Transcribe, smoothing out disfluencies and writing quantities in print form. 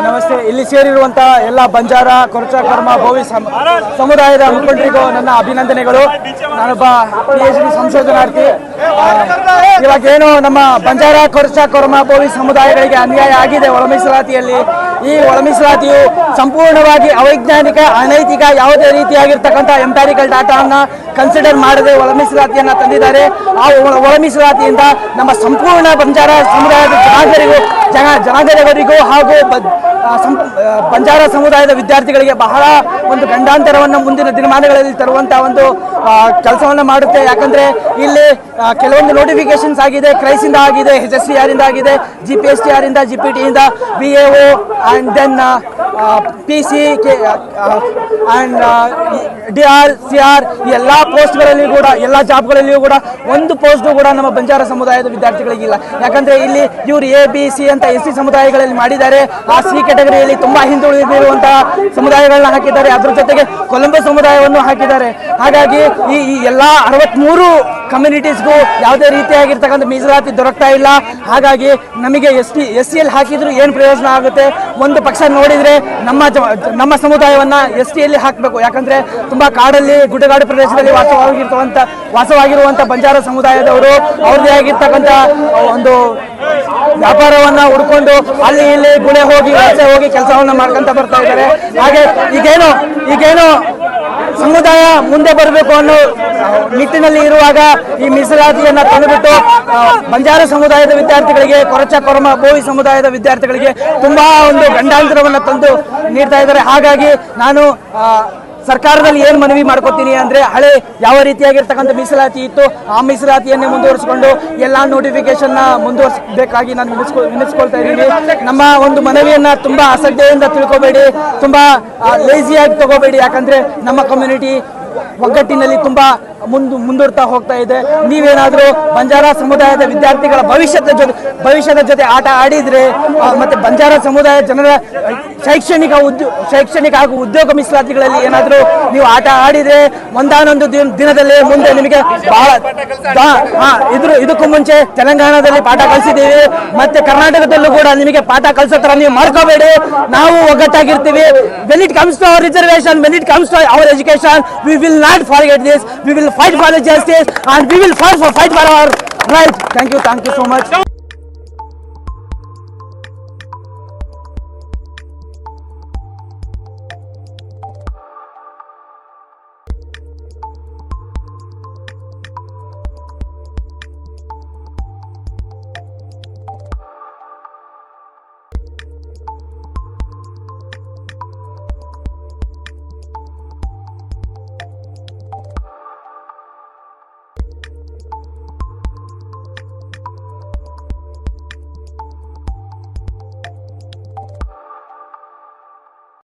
ನಮಸ್ತೆ. ಇಲ್ಲಿ ಸೇರಿರುವಂತಹ ಎಲ್ಲ ಬಂಜಾರ, ಕೊರಚ, ಕರ್ಮ, ಬೋವಿ ಸಮುದಾಯದ ಮುಖಂಡರಿಗೂ ನನ್ನ ಅಭಿನಂದನೆಗಳು. ನಾನೊಬ್ಬ PhD ಸಂಶೋಧನಾರ್ಥಿ. ಇವಾಗೇನು ನಮ್ಮ ಬಂಜಾರ, ಕೊರಚ, ಕರ್ಮ, ಬೋವಿ ಸಮುದಾಯಗಳಿಗೆ ಅನ್ಯಾಯ ಆಗಿದೆ ಒಳ ಮೀಸಲಾತಿಯಲ್ಲಿ. ಈ ಒಳ ಮೀಸಲಾತಿಯು ಸಂಪೂರ್ಣವಾಗಿ ಅವೈಜ್ಞಾನಿಕ, ಅನೈತಿಕ, ಯಾವುದೇ ರೀತಿಯಾಗಿರ್ತಕ್ಕಂಥ ಎಂಪ್ಯಾರಿಕಲ್ ಡಾಟಾವನ್ನು ಕನ್ಸಿಡರ್ ಮಾಡದೆ ಒಳ ಮೀಸಲಾತಿಯನ್ನು ತಂದಿದ್ದಾರೆ. ಆ ಒಳ ಮೀಸಲಾತಿಯಿಂದ ನಮ್ಮ ಸಂಪೂರ್ಣ ಬಂಜಾರ ಸಮುದಾಯದ ಜನಾಂಗದವರಿಗೂ ಹಾಗೂ ಬಂಜಾರ ಸಮುದಾಯದ ವಿದ್ಯಾರ್ಥಿಗಳಿಗೆ ಬಹಳ ಒಂದು ಗಂಡಾಂತರವನ್ನು ಮುಂದಿನ ದಿನಮಾನಗಳಲ್ಲಿ ತರುವಂಥ ಒಂದು ಕೆಲಸವನ್ನು ಮಾಡುತ್ತೆ. ಯಾಕಂದರೆ ಇಲ್ಲಿ ಕೆಲವೊಂದು ನೋಟಿಫಿಕೇಶನ್ಸ್ ಆಗಿದೆ, ಕ್ರೈಸಿಂದ ಆಗಿದೆ, HSCR ಇಂದ ಆಗಿದೆ, GPSTR ಇಂದ, GPT ಇಂದ, BAO and then PC and DR, CR ಈ ಎಲ್ಲ ಪೋಸ್ಟ್ಗಳಲ್ಲಿ ಕೂಡ, ಎಲ್ಲ ಜಾಬ್ಗಳಲ್ಲಿಯೂ ಕೂಡ ಒಂದು ಪೋಸ್ಟು ಕೂಡ ನಮ್ಮ ಬಂಜಾರ ಸಮುದಾಯದ ವಿದ್ಯಾರ್ಥಿಗಳಿಗಿಲ್ಲ. ಯಾಕಂದರೆ ಇಲ್ಲಿ ಇವರು A, B, C ಅಂತ SC ಸಮುದಾಯಗಳಲ್ಲಿ ಮಾಡಿದ್ದಾರೆ. ಆ C ಕ್ಯಾಟಗರಿಯಲ್ಲಿ ತುಂಬ ಹಿಂದುಳಿದಿರುವಂತಹ ಸಮುದಾಯಗಳನ್ನ ಹಾಕಿದ್ದಾರೆ. ಅದ್ರ ಜೊತೆಗೆ ಕೊಲಂಬೋ ಸಮುದಾಯವನ್ನು ಹಾಕಿದ್ದಾರೆ. ಹಾಗಾಗಿ ಈ ಎಲ್ಲ 63 ಕಮ್ಯುನಿಟೀಸ್ಗೂ ಯಾವುದೇ ರೀತಿಯಾಗಿರ್ತಕ್ಕಂಥ ಮೀಸಲಾತಿ ದೊರಕ್ತಾ ಇಲ್ಲ. ಹಾಗಾಗಿ ನಮಗೆ STಯಲ್ಲಿ ಹಾಕಿದ್ರು ಏನು ಪ್ರಯೋಜನ ಆಗುತ್ತೆ? ಒಂದು ಪಕ್ಷ ನೋಡಿದರೆ ನಮ್ಮ ಸಮುದಾಯವನ್ನು STಯಲ್ಲಿ ಹಾಕಬೇಕು. ಯಾಕಂದರೆ ತುಂಬ ಕಾಡಲ್ಲಿ, ಗುಡ್ಡಗಾಡು ಪ್ರದೇಶದಲ್ಲಿ ವಾಸವಾಗಿರುವಂಥ ಬಂಜಾರ ಸಮುದಾಯದವರು ಅವ್ರದ್ದೇ ಆಗಿರ್ತಕ್ಕಂಥ ಒಂದು ವ್ಯಾಪಾರವನ್ನು ಹುಡ್ಕೊಂಡು ಅಲ್ಲಿ ಇಲ್ಲಿ ಗುಳೆ ಹೋಗಿ ವಲಸೆ ಹೋಗಿ ಕೆಲಸವನ್ನು ಮಾಡ್ಕೊಂತ ಬರ್ತಾ ಇದ್ದಾರೆ. ಹಾಗೆ ಈಗೇನು ಸಮುದಾಯ ಮುಂದೆ ಬರಬೇಕು ಅನ್ನೋ ನಿಟ್ಟಿನಲ್ಲಿ ಇರುವಾಗ ಈ ಮೀಸಲಾತಿಯನ್ನು ತಂದುಬಿಟ್ಟು ಬಂಜಾರ ಸಮುದಾಯದ ವಿದ್ಯಾರ್ಥಿಗಳಿಗೆ, ಕೊರಚ, ಕೊರಮ, ಬೋವಿ ಸಮುದಾಯದ ವಿದ್ಯಾರ್ಥಿಗಳಿಗೆ ತುಂಬಾ ಒಂದು ಗಂಡಾಂತರವನ್ನು ತಂದು ನೀಡ್ತಾ ಇದ್ದಾರೆ. ಹಾಗಾಗಿ ನಾನು ಸರ್ಕಾರದಲ್ಲಿ ಏನು ಮನವಿ ಮಾಡ್ಕೋತೀನಿ ಅಂದರೆ, ಹಳೆ ಯಾವ ರೀತಿಯಾಗಿರ್ತಕ್ಕಂಥ ಮೀಸಲಾತಿ ಇತ್ತು ಆ ಮೀಸಲಾತಿಯನ್ನೇ ಮುಂದುವರಿಸಿಕೊಂಡು ಎಲ್ಲ ನೋಟಿಫಿಕೇಶನ್ನ ಮುಂದುವರಿಸಬೇಕಾಗಿ ನಾನು ವಿನಿಸ್ಕೊಳ್ತಾ ಇದ್ದೀನಿ. ನಮ್ಮ ಒಂದು ಮನವಿಯನ್ನು ತುಂಬ ಅಸಡ್ಡೆಯಿಂದ ತಿಳ್ಕೊಬೇಡಿ, ತುಂಬ ಲೇಸಿಯಾಗಿ ತಗೋಬೇಡಿ. ಯಾಕಂದರೆ ನಮ್ಮ ಕಮ್ಯುನಿಟಿ ಒಗ್ಗಟ್ಟಿನಲ್ಲಿ ತುಂಬ ಮುಂದೂಡ್ತಾ ಹೋಗ್ತಾ ಇದೆ. ನೀವೇನಾದರೂ ಬಂಜಾರ ಸಮುದಾಯದ ವಿದ್ಯಾರ್ಥಿಗಳ ಭವಿಷ್ಯದ ಜೊತೆ ಆಟ ಆಡಿದರೆ ಮತ್ತು ಬಂಜಾರ ಸಮುದಾಯ ಜನರ ಶೈಕ್ಷಣಿಕ ಹಾಗೂ ಉದ್ಯೋಗ ಮೀಸಲಾತಿಗಳಲ್ಲಿ ಏನಾದರೂ ನೀವು ಆಟ ಆಡಿದರೆ ಒಂದಾನೊಂದು ದಿನದಲ್ಲಿ ಮುಂದೆ ನಿಮಗೆ ಬಹಳ ಇದಕ್ಕೂ ಮುಂಚೆ ತೆಲಂಗಾಣದಲ್ಲಿ ಪಾಠ ಕಲಿಸಿದ್ದೀವಿ, ಮತ್ತೆ ಕರ್ನಾಟಕದಲ್ಲೂ ಕೂಡ ನಿಮಗೆ ಪಾಠ ಕಲಿಸೋ ಥರ ನೀವು ಮಾಡ್ಕೋಬೇಡಿ. ನಾವು ಒಗ್ಗಟ್ಟಾಗಿರ್ತೀವಿ. When it comes to our reservation, when it comes to our education, we will not forget this. We will fight for the justice and we will fight for our rights. Thank you so much.